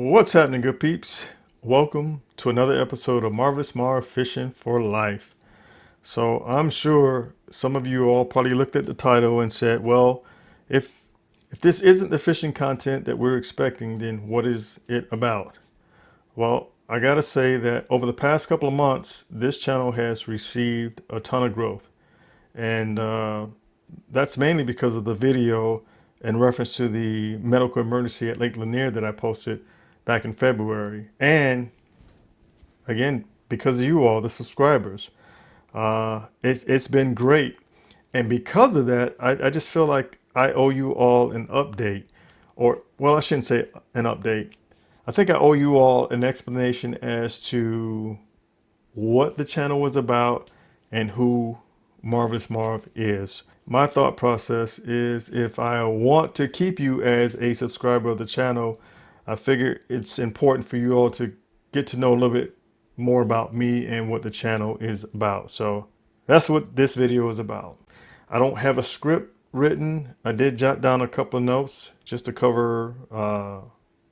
What's happening, good peeps? Welcome to another episode of Marvelous Marv Fishing for Life. So I'm sure some of you all probably looked at the title and said, well, if this isn't the fishing content that we're expecting, then what is it about? Well, I gotta say that over the past couple of months, this channel has received a ton of growth. And that's mainly because of the video in reference to the medical emergency at Lake Lanier that I posted back in February. And again, because of you all, the subscribers, it's been great. And because of that, I just feel like I owe you all an update. Or, well, I shouldn't say an update. I think I owe you all an explanation as to what the channel was about and who Marvelous Marv is. My thought process is if I want to keep you as a subscriber of the channel, I figure it's important for you all to get to know a little bit more about me and what the channel is about. So that's what this video is about. I don't have a script written. I did jot down a couple of notes just to cover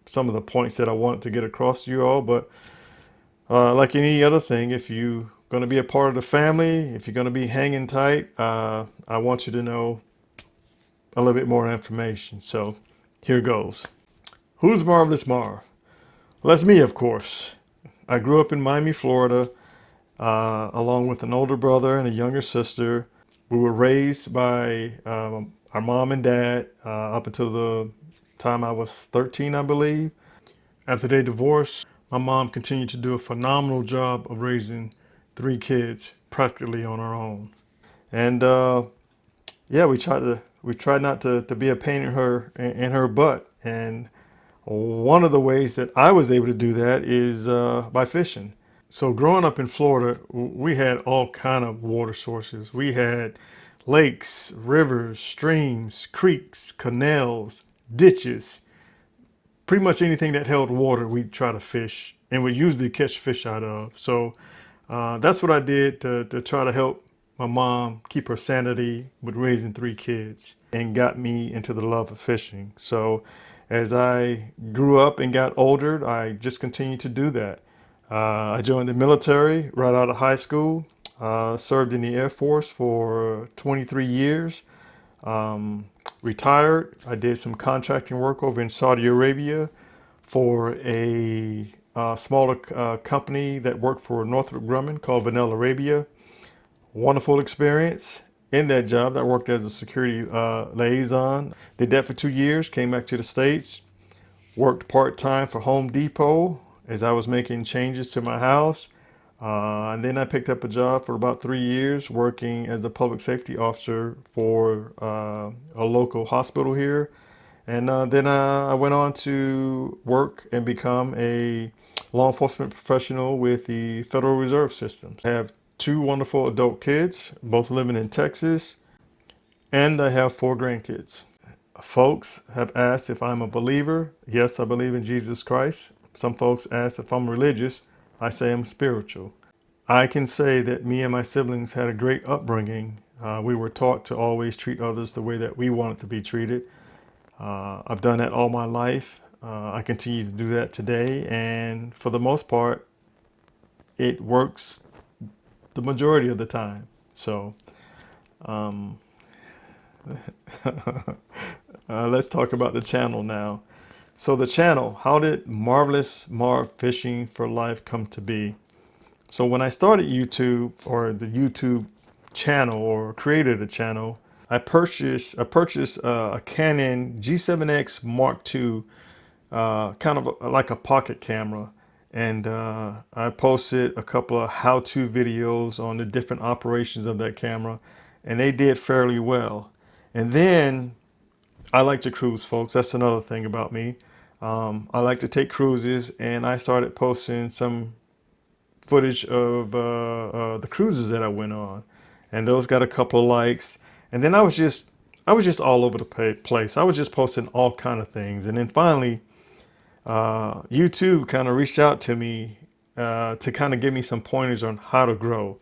some of the points that I wanted to get across to you all. But like any other thing, if you're going to be a part of the family, if you're going to be hanging tight, I want you to know a little bit more information. So here goes. Who's Marvelous Marv? Well, that's me, of course. I grew up in Miami, Florida, along with an older brother and a younger sister. We were raised by our mom and dad up until the time I was 13, I believe. After they divorced, my mom continued to do a phenomenal job of raising three kids practically on our own. And yeah, we tried not to be a pain in her butt. And one of the ways that I was able to do that is by fishing. So growing up in Florida, we had all kind of water sources. We had lakes, rivers, streams, creeks, canals, ditches. Pretty much anything that held water, we try to fish, and we usually catch fish out of. So that's what I did to try to help my mom keep her sanity with raising three kids, and got me into the love of fishing. So as I grew up and got older, I just continued to do that. I joined the military right out of high school, served in the Air Force for 23 years. Retired. I did some contracting work over in Saudi Arabia for a smaller company that worked for Northrop Grumman called Vanilla Arabia. Wonderful experience in that job. I worked as a security liaison. Did that for 2 years. Came back to the States. Worked part-time for Home Depot as I was making changes to my house. And then I picked up a job for about 3 years working as a public safety officer for a local hospital here. And then I went on to work and become a law enforcement professional with the Federal Reserve System. I have two wonderful adult kids, both living in Texas, and I have four grandkids. Folks have asked if I'm a believer. Yes, I believe in Jesus Christ. Some folks ask if I'm religious. I say I'm spiritual. I can say that me and my siblings had a great upbringing. We were taught to always treat others the way that we wanted to be treated. I've done that all my life. I continue to do that today. And for the most part, it works the majority of the time. So let's talk about the channel now. So the channel, how did Marvelous Marv Fishing for Life come to be? So when I started YouTube, or the YouTube channel, or created a channel, I purchased a Canon G7X Mark II, kind of like a pocket camera. And I posted a couple of how-to videos on the different operations of that camera, and they did fairly well. And then I like to cruise, folks. That's another thing about me. I like to take cruises, and I started posting some footage of the cruises that I went on, and those got a couple of likes. And then I was just all over the place. I was just posting all kind of things, and then finally, YouTube kind of reached out to me to kind of give me some pointers on how to grow.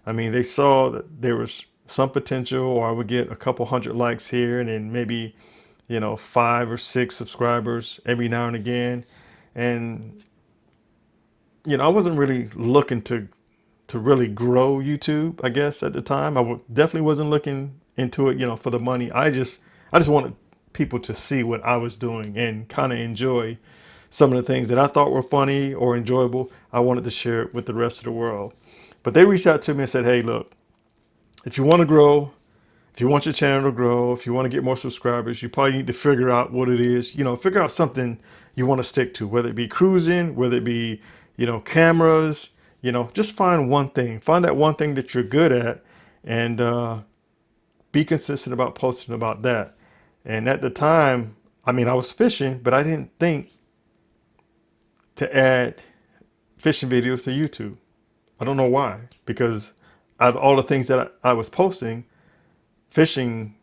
I mean, they saw that there was some potential, or I would get a couple hundred likes here, and then maybe 5 or 6 subscribers every now and again. And I wasn't really looking to really grow YouTube, I guess, at the time. Definitely wasn't looking into it, for the money. I just wanted people to see what I was doing and kind of enjoy some of the things that I thought were funny or enjoyable. I wanted to share it with the rest of the world. But they reached out to me and said, hey, look, if you want to grow, if you want your channel to grow, if you want to get more subscribers, you probably need to figure out what it is, figure out something you want to stick to, whether it be cruising, whether it be, cameras, just find one thing, find that one thing that you're good at, and be consistent about posting about that. And at the time, I mean, I was fishing, but I didn't think to add fishing videos to YouTube. I don't know why, because out of all the things that I was posting, fishing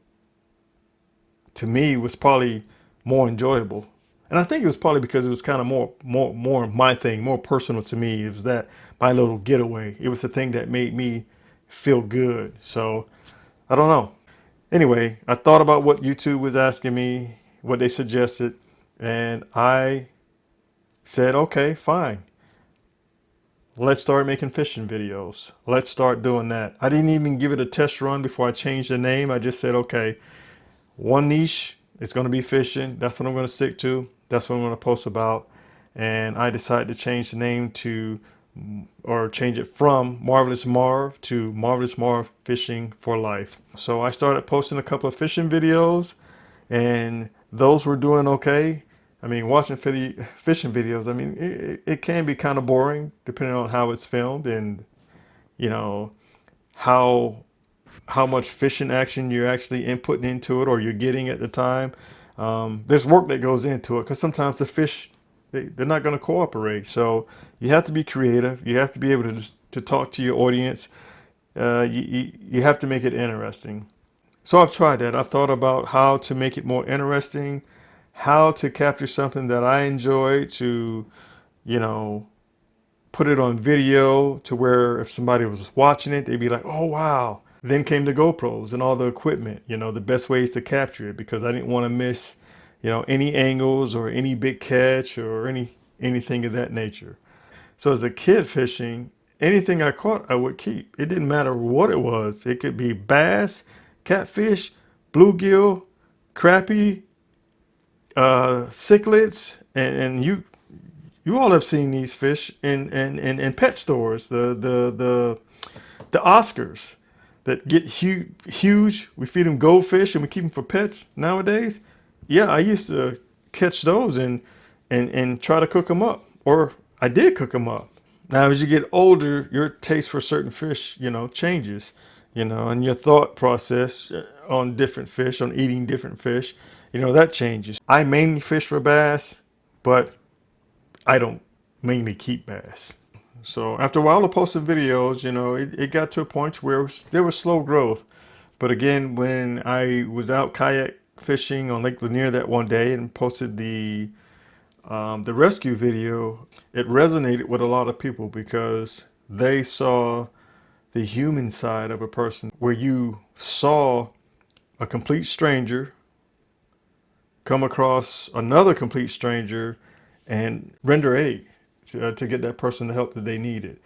to me was probably more enjoyable. And I think it was probably because it was kind of more my thing, more personal to me. It was that my little getaway. It was the thing that made me feel good. So I don't know. Anyway, I thought about what YouTube was asking me, what they suggested, and I said, okay, fine. Let's start making fishing videos. Let's start doing that. I didn't even give it a test run before I changed the name. I just said, okay, one niche is going to be fishing. That's what I'm going to stick to. That's what I'm going to post about. And I decided to change the name or change it from Marvelous Marv to Marvelous Marv Fishing for Life. So I started posting a couple of fishing videos, and those were doing okay. I mean, watching fishing videos, I mean, it can be kind of boring depending on how it's filmed and, you know, how how much fishing action you're actually inputting into it or you're getting at the time. There's work that goes into it because sometimes the fish, they're not going to cooperate. So you have to be creative. You have to be able to talk to your audience. You have to make it interesting. So I've tried that. I've thought about how to make it more interesting, how to capture something that I enjoy to, you know, put it on video to where if somebody was watching it, they'd be like, oh, wow. Then came the GoPros and all the equipment, the best ways to capture it because I didn't want to miss, any angles or any big catch or anything of that nature. So as a kid fishing, anything I caught, I would keep. It didn't matter what it was. It could be bass, catfish, bluegill, crappie, cichlids, and you all have seen these fish in pet stores, the Oscars that get huge. We feed them goldfish and we keep them for pets nowadays. Yeah, I used to catch those and try to cook them up, or I did cook them up. Now, as you get older, your taste for certain fish, changes, and your thought process on different fish, on eating different fish, that changes. I mainly fish for bass, but I don't mainly keep bass. So after a while of posting videos, it got to a point where there was slow growth. But again, when I was out kayak fishing on Lake Lanier that one day and posted the rescue video, it resonated with a lot of people because they saw the human side of a person where you saw a complete stranger come across another complete stranger and render aid to get that person the help that they needed.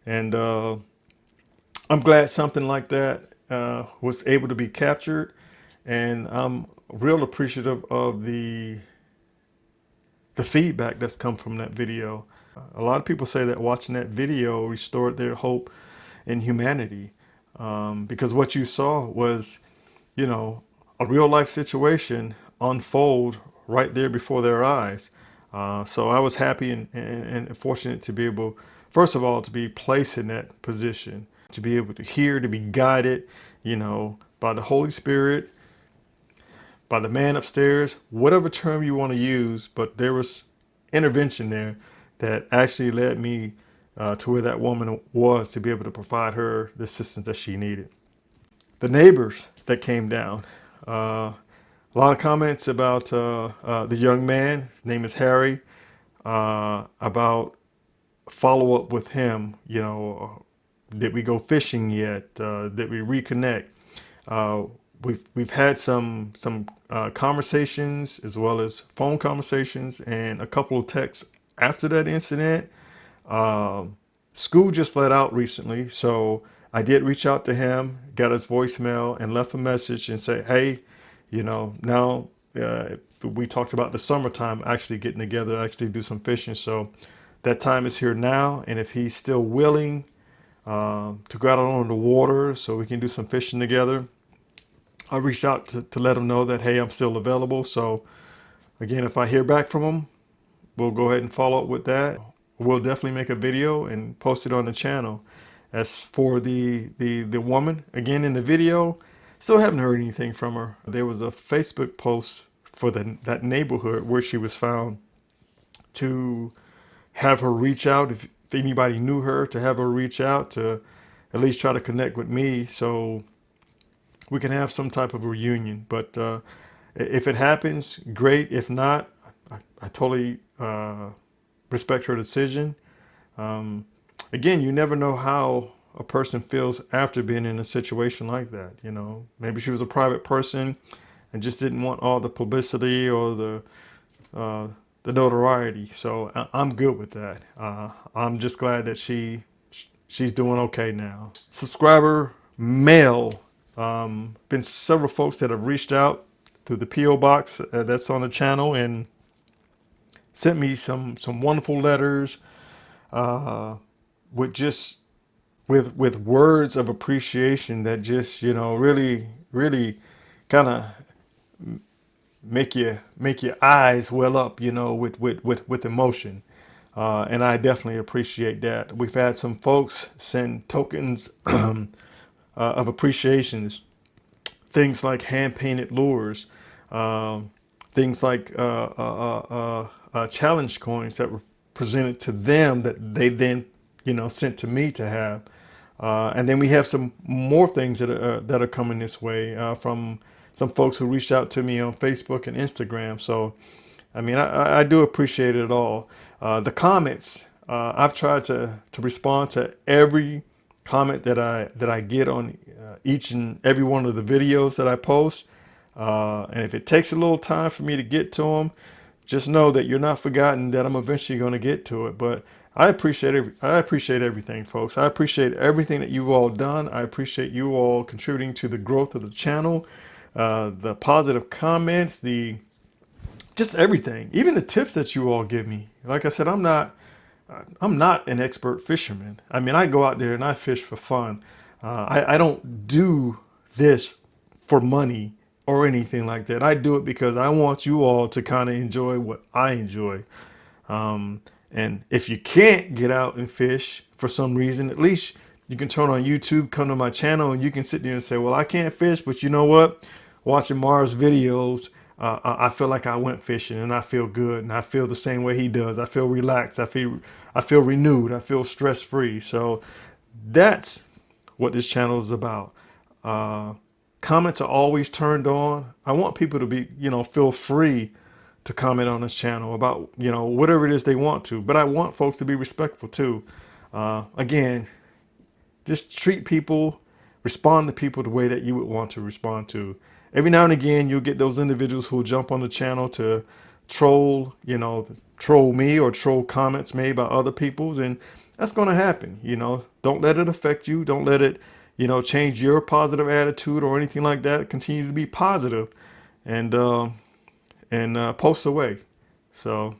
And I'm glad something like that was able to be captured. And I'm real appreciative of the feedback that's come from that video. A lot of people say that watching that video restored their hope in humanity because what you saw was, a real life situation unfold right there before their eyes. So I was happy and fortunate to be able, first of all, to be placed in that position, to be able to hear, to be guided, by the Holy Spirit, by the man upstairs, whatever term you want to use. But there was intervention there that actually led me to where that woman was to be able to provide her the assistance that she needed. The neighbors that came down, a lot of comments about the young man, his name is Harry, about follow up with him. Did we go fishing yet? Did we reconnect? We've had some conversations as well as phone conversations and a couple of texts after that incident. Um, School just let out recently, so I did reach out to him, got his voicemail, and left a message and say, hey, now we talked about the summertime actually getting together, actually do some fishing. So that time is here now, and if he's still willing to go out on the water so we can do some fishing together, I reached out to let him know that, hey, I'm still available. So again, if I hear back from him, we'll go ahead and follow up with that. We'll definitely make a video and post it on the channel. As for the woman, again in the video, still haven't heard anything from her. There was a Facebook post for that neighborhood where she was found to have her reach out, if anybody knew her, to have her reach out to at least try to connect with me so we can have some type of reunion. But if it happens, great. If not, I totally respect her decision. Um, Again, you never know how a person feels after being in a situation like that. Maybe she was a private person and just didn't want all the publicity or uh, the notoriety. So I'm good with that. I'm just glad that she's doing okay now. Subscriber mail. Been several folks that have reached out through the PO box that's on the channel and sent me some wonderful letters with just with words of appreciation that just really kind of make your eyes well up, with emotion. And I definitely appreciate that. We've had some folks send tokens of appreciations, things like hand painted lures, um, things like challenge coins that were presented to them that they then sent to me to have. And then we have some more things that are coming this way from some folks who reached out to me on Facebook and Instagram. So, I mean, I do appreciate it all. The comments, I've tried to respond to every comment that I get on each and every one of the videos that I post. And if it takes a little time for me to get to them, just know that you're not forgotten, that I'm eventually going to get to it. But I appreciate everything, folks. I appreciate everything that you've all done. I appreciate you all contributing to the growth of the channel, the positive comments, the just everything, even the tips that you all give me. Like I said, I'm not an expert fisherman. I mean, I go out there and I fish for fun. I don't do this for money or anything like that. I do it because I want you all to kind of enjoy what I enjoy. And if you can't get out and fish for some reason, at least you can turn on YouTube, come to my channel, and you can sit there and say, well, I can't fish, but you know what? Watching Marv's videos, I feel like I went fishing and I feel good and I feel the same way he does. I feel relaxed. I feel renewed. I feel stress free. So that's what this channel is about. Comments are always turned on. I want people to be, feel free to comment on this channel about, whatever it is they want to. But I want folks to be respectful too. Again, just treat people, respond to people the way that you would want to respond to. Every now and again, you'll get those individuals who jump on the channel to troll, troll me or troll comments made by other people's. And that's going to happen. Don't let it affect you. Don't let it, change your positive attitude or anything like that. Continue to be positive and post away. So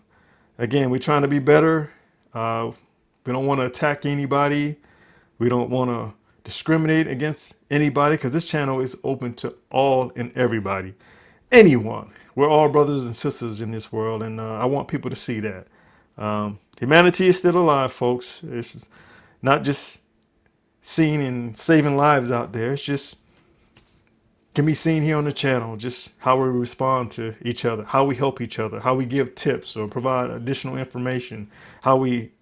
again, we're trying to be better. We don't want to attack anybody. We don't want to discriminate against anybody because this channel is open to all and everybody. Anyone. We're all brothers and sisters in this world, and I want people to see that. Humanity is still alive, folks. It's not just seen in saving lives out there. It's just can be seen here on the channel, just how we respond to each other, how we help each other, how we give tips or provide additional information, how we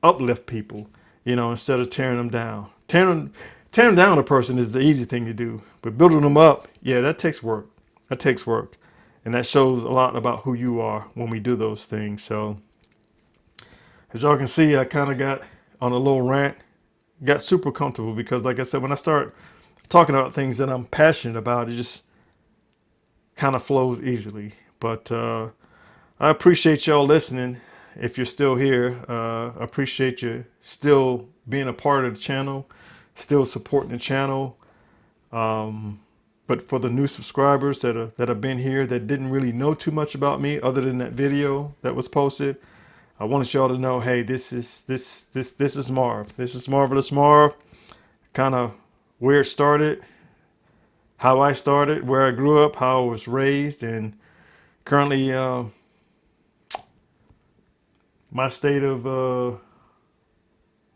uplift people, instead of tearing them down. Tearing down a person is the easy thing to do, but building them up, yeah, that takes work. That takes work. And that shows a lot about who you are when we do those things. So as y'all can see, I kind of got on a little rant, got super comfortable because like I said, when I start talking about things that I'm passionate about, it just kind of flows easily. But I appreciate y'all listening. if you're still here. Appreciate you still being a part of the channel, still supporting the channel. But for the new subscribers that have been here that didn't really know too much about me other than that video that was posted, I wanted y'all to know, hey, this is Marv. This is Marvelous Marv. Kind of where it started, how I started, where I grew up, how I was raised, and currently my state of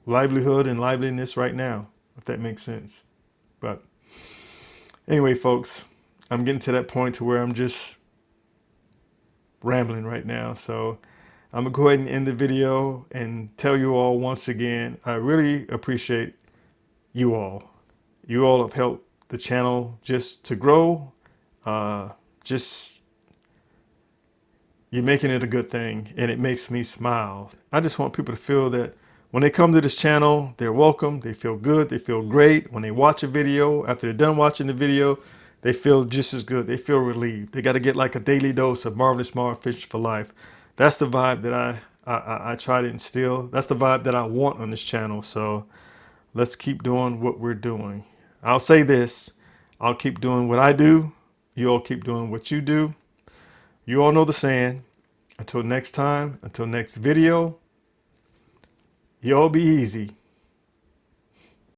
livelihood and liveliness right now, if that makes sense. But anyway, folks, I'm getting to that point to where I'm just rambling right now. So I'm gonna go ahead and end the video and tell you all once again, I really appreciate you all. You all have helped the channel just to grow. Just you're making it a good thing, and it makes me smile. I just want people to feel that when they come to this channel, they're welcome, they feel good, they feel great. When they watch a video, after they're done watching the video, they feel just as good, they feel relieved. They got to get like a daily dose of Marvelous Marv Fishing for Life. That's the vibe that I try to instill. That's the vibe that I want on this channel. So let's keep doing what we're doing. I'll say this, I'll keep doing what I do. You all keep doing what you do. You all know the saying. Until next time, until next video, y'all be easy.